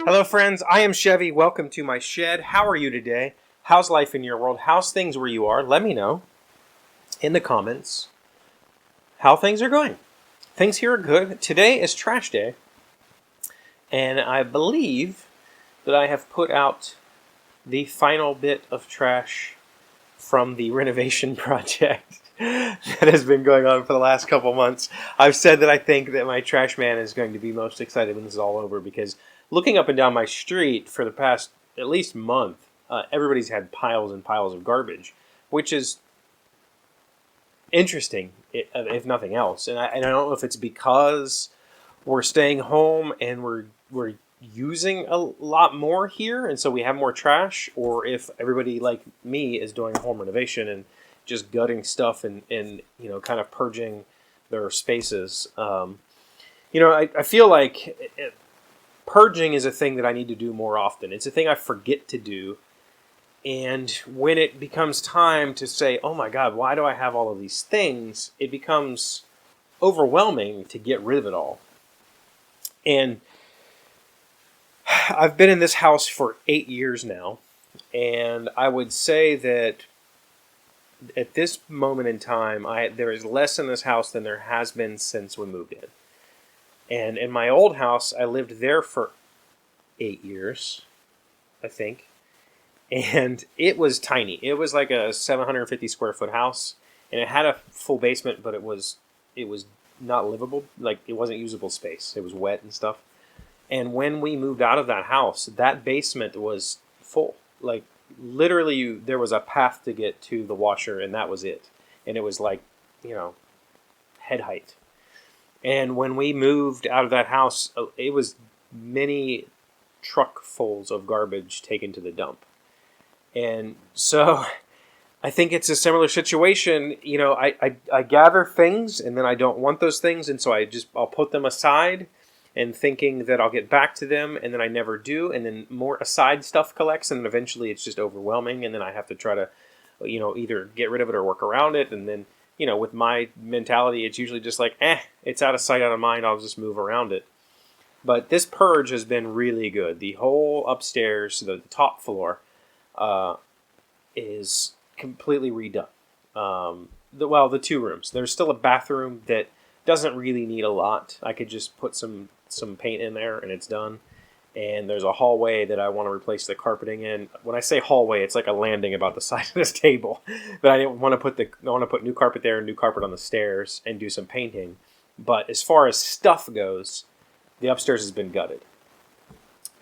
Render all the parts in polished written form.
Hello, friends. I am Chevee. Welcome to my shed. How are you today? How's life in your world? How's things where you are? Let me know in the comments how things are going. Things here are good. Today is trash day, and I believe that I have put out the final bit of trash from the renovation project that has been going on for the last couple months. I've said that I think that my trash man is going to be most excited when this is all over, because looking up and down my street for the past at least month, everybody's had piles and piles of garbage, which is interesting, if nothing else. And I don't know if it's because we're staying home and we're using a lot more here, and so we have more trash, or if everybody like me is doing home renovation and just gutting stuff and kind of purging their spaces. I feel like purging is a thing that I need to do more often. It's a thing I forget to do. And when it becomes time to say, oh my God, why do I have all of these things? It becomes overwhelming to get rid of it all. And I've been in this house for 8 years now. And I would say that at this moment in time, there is less in this house than there has been since we moved in. And in my old house, I lived there for 8 years, I think. And it was tiny. It was like a 750 square foot house. And it had a full basement, but it was not livable. Like, it wasn't usable space. It was wet and stuff. And when we moved out of that house, that basement was full. Like, literally, there was a path to get to the washer, and that was it. And it was like, head height. And when we moved out of that house, it was many truckfuls of garbage taken to the dump. And so I think it's a similar situation. I gather things, and then I don't want those things, and so I'll put them aside and thinking that I'll get back to them, and then I never do, and then more aside stuff collects, and then eventually it's just overwhelming, and then I have to try to, either get rid of it or work around it, and then, with my mentality, it's usually just like, it's out of sight, out of mind, I'll just move around it. But this purge has been really good. The whole upstairs, the top floor, is completely redone. The two rooms. There's still a bathroom that doesn't really need a lot. I could just put some paint in there and it's done. And there's a hallway that I want to replace the carpeting in. When I say hallway, it's like a landing about the size of this table. But I want to put new carpet there, new carpet on the stairs, and do some painting. But as far as stuff goes, the upstairs has been gutted.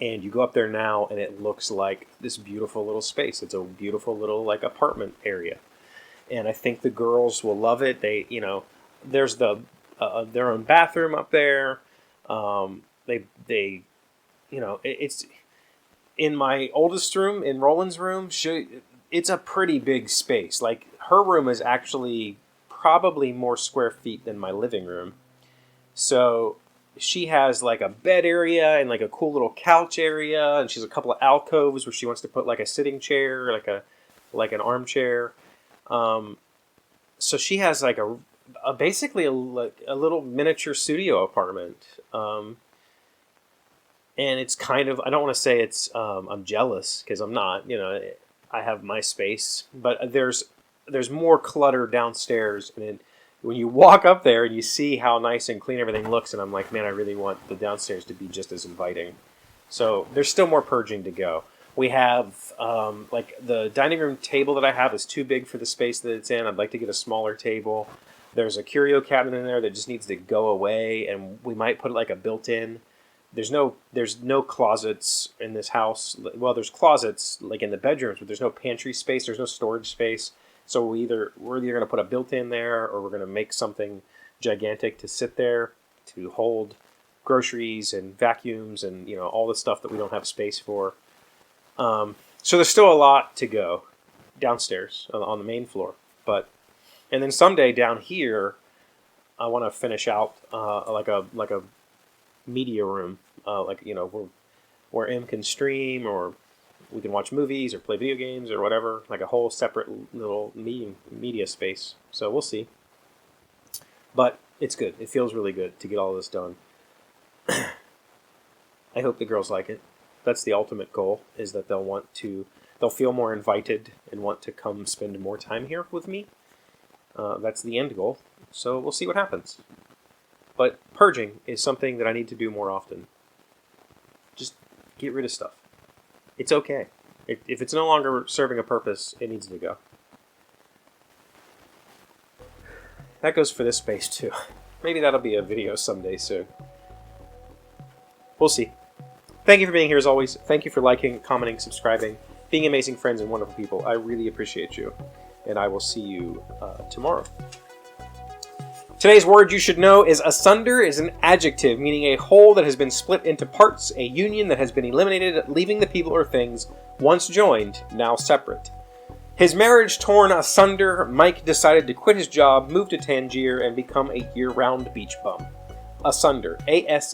And you go up there now, and it looks like this beautiful little space. It's a beautiful little apartment area, and I think the girls will love it. They, there's their own bathroom up there. It's in my oldest room, in Roland's room. It's a pretty big space. Like, her room is actually probably more square feet than my living room. So she has like a bed area and like a cool little couch area, and she's a couple of alcoves where she wants to put like a sitting chair, like an armchair. So she has like basically a little miniature studio apartment. And it's kind of, I don't want to say it's, I'm jealous, because I'm not, I have my space, but there's more clutter downstairs, and when you walk up there and you see how nice and clean everything looks, and I'm like, man, I really want the downstairs to be just as inviting. So there's still more purging to go. We have, the dining room table that I have is too big for the space that it's in. I'd like to get a smaller table. There's a curio cabinet in there that just needs to go away, and we might put like a built-in. There's no closets in this house. Well, there's closets like in the bedrooms, but there's no pantry space. There's no storage space. So we're either going to put a built-in there, or we're going to make something gigantic to sit there to hold groceries and vacuums and all the stuff that we don't have space for. So there's still a lot to go downstairs on the main floor. And then someday down here, I want to finish out like a media room, where M can stream, or we can watch movies or play video games or whatever, like a whole separate little media space. So we'll see. But it's good. It feels really good to get all this done. I hope the girls like it. That's the ultimate goal, is that they'll feel more invited and want to come spend more time here with me. That's the end goal. So we'll see what happens. But purging is something that I need to do more often. Just get rid of stuff. It's okay. If it's no longer serving a purpose, it needs to go. That goes for this space too. Maybe that'll be a video someday soon. We'll see. Thank you for being here as always. Thank you for liking, commenting, subscribing, being amazing friends and wonderful people. I really appreciate you. And I will see you tomorrow. Today's word you should know is asunder is an adjective meaning a whole that has been split into parts, a union that has been eliminated, leaving the people or things once joined, now separate. His marriage torn asunder, Mike decided to quit his job, move to Tangier, and become a year-round beach bum. Asunder. A-S-U-N-D-E-R.